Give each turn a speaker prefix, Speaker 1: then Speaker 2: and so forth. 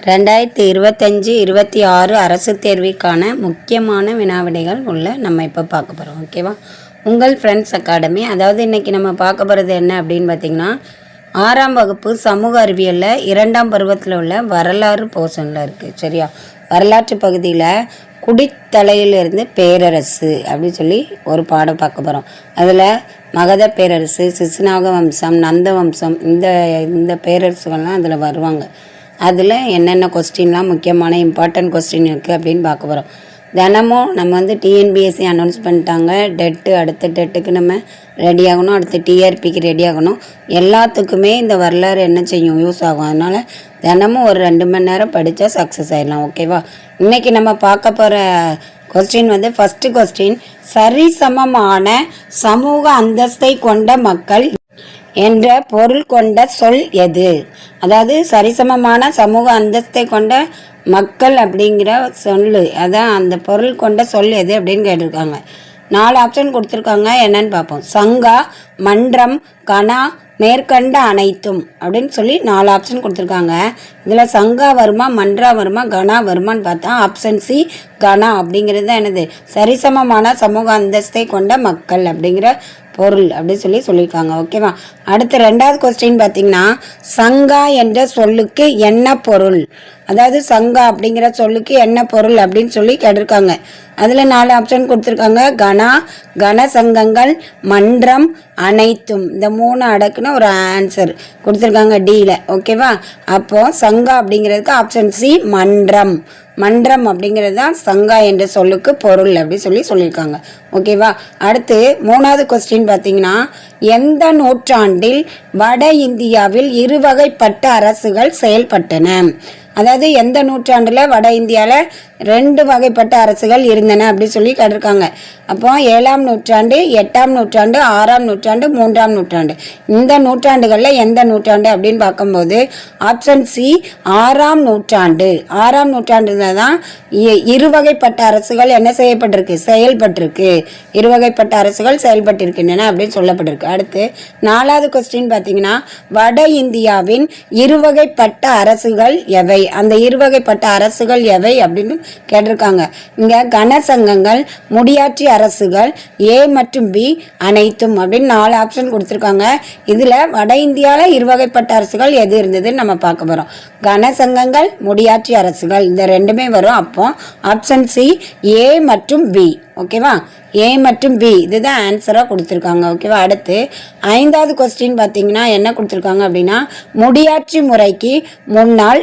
Speaker 1: 2025-26 அரசு தேர்விற்கான முக்கியமான வினாவிடைகள் உள்ள நம்ம இப்போ பார்க்க போகிறோம். ஓகேவா? உங்கள் ஃப்ரெண்ட்ஸ் அகாடமி. அதாவது இன்றைக்கி நம்ம பார்க்க போகிறது என்ன அப்படின்னு பார்த்திங்கன்னா, 6ஆம் வகுப்பு சமூக அறிவியலில் 2ஆம் பருவத்தில் உள்ள வரலாறு போர்ஷனில் இருக்குது. சரியா? வரலாற்று பகுதியில் குடித்தலையிலிருந்து பேரரசு அப்படின்னு சொல்லி ஒரு பாடம் பார்க்க போகிறோம். அதில் மகத பேரரசு, சிசுநாக வம்சம், நந்த வம்சம், இந்த பேரரசுகள்லாம் அதில் வருவாங்க. அதில் என்னென்ன கொஸ்டின்லாம் முக்கியமான இம்பார்ட்டன்ட் கொஸ்டின் இருக்குது அப்படின்னு பார்க்க போகிறோம். தினமும் நம்ம டிஎன்பிஎஸ்சி அனௌன்ஸ் பண்ணிட்டாங்க. அடுத்த டெட்டுக்கு நம்ம ரெடி ஆகணும், அடுத்து டிஆர்பிக்கு ரெடி ஆகணும். எல்லாத்துக்குமே இந்த வரலாறு என்ன செய்யும், யூஸ் ஆகும். அதனால் தினமும் ஒரு 2 மணி நேரம் படித்தா சக்ஸஸ் ஆகிடலாம். ஓகேவா? இன்றைக்கி நம்ம பார்க்க போகிற கொஸ்டின் ஃபஸ்ட்டு கொஸ்டின், சரிசமமான சமூக அந்தஸ்தை கொண்ட மக்கள் என்ற பொருள் கொண்ட சொல் எது? அதாவது சரிசமமான சமூக அந்தஸ்தை கொண்ட மக்கள் அப்படிங்கிற சொல்லு, அதான் அந்த பொருள் கொண்ட சொல் எது அப்படின்னு கேட்டிருக்காங்க. 4 ஆப்ஷன் கொடுத்துருக்காங்க. என்னன்னு பார்ப்போம். சங்கா, மன்றம், கணா, மேற்கண்ட அனைத்தும் அப்படின்னு சொல்லி 4 ஆப்ஷன் கொடுத்துருக்காங்க. இதில் சங்கா வருமா, மன்றா வருமா, கணா வருமானு பார்த்தா ஆப்ஷன் சி கணா அப்படிங்கிறது தான் என்னது, சரிசமமான சமூக அந்தஸ்தை கொண்ட மக்கள் அப்படிங்கிற பொருள் அப்படின்னு சொல்லியிருக்காங்க. ஓகேவா? அடுத்த 2வது கொஸ்டின் பார்த்திங்கன்னா, சங்கா என்ற சொல்லுக்கு என்ன பொருள்? அதாவது சங்கா அப்படிங்கிற சொல்லுக்கு என்ன பொருள் அப்படின்னு சொல்லி கேட்டிருக்காங்க. அதில் 4 ஆப்ஷன் கொடுத்துருக்காங்க. கணா, கனசங்கங்கள், மன்றம், அனைத்தும். இந்த 3 அடக்குன்னு ஒரு ஆன்சர் கொடுத்துருக்காங்க டியில். ஓகேவா? அப்போது சங்கா அப்படிங்கிறதுக்கு ஆப்ஷன் சி மன்றம். மன்றம் அப்படிங்கிறது தான் சங்கா என்ற சொல்லுக்கு பொருள் அப்படி சொல்லியிருக்காங்க. ஓகேவா? அடுத்து 3வது கொஸ்டின் பார்த்தீங்கன்னா, எந்த நூற்றாண்டில் வட இந்தியாவில் இருவகைப்பட்ட அரசுகள் செயல்பட்டன? அதாவது எந்த நூற்றாண்டில் வட இந்தியாவில் 2 வகைப்பட்ட அரசுகள் இருந்தன அப்படி சொல்லி கேட்டிருக்காங்க. அப்போ 7ஆம் நூற்றாண்டு, 8ஆம் நூற்றாண்டு, 6ஆம் நூற்றாண்டு, 3ஆம் நூற்றாண்டு. இந்த நூற்றாண்டுகளில் எந்த நூற்றாண்டு அப்படின்னு பார்க்கும்போது ஆப்ஷன் சி 6ஆம் நூற்றாண்டு. 6ஆம் நூற்றாண்டுல தான் இருவகைப்பட்ட அரசுகள் என்ன செய்யப்பட்டிருக்கு, செயல்பட்டிருக்கு. இருவகைப்பட்ட அரசுகள் செயல்பட்டிருக்கின்றன அப்படின்னு சொல்லப்பட்டிருக்கு. அடுத்து 4வது கொஸ்டின் பார்த்தீங்கன்னா, வட இந்தியாவின் இருவகைப்பட்ட அரசுகள் எவை? அந்த இருவகைப்பட்ட அரசுகள் எவை அப்படின்னு கேட்டிருக்காங்க. இங்க கனசங்கங்கள், முடியாட்சி அரசுகள், ஏ மற்றும் பி, அனைத்தும் அப்படின்னு 4 ஆப்ஷன் கொடுத்துருக்காங்க. இதுல வட இந்தியாவில் இருவகைப்பட்ட அரசுகள் எது இருந்ததுன்னு நம்ம பார்க்க போறோம். கனசங்கங்கள், முடியாட்சி அரசுகள், இந்த 2மே வரும். அப்போ ஆப்ஷன் சி ஏ மற்றும் பி. ஓகேவா? ஏ மற்றும் பி இதுதான் ஆன்சராக கொடுத்துருக்காங்க. ஓகேவா? அடுத்து 5வது கொஸ்டின் பார்த்தீங்கன்னா என்ன கொடுத்துருக்காங்க அப்படின்னா, முடியாட்சி முறைக்கு முன்னால்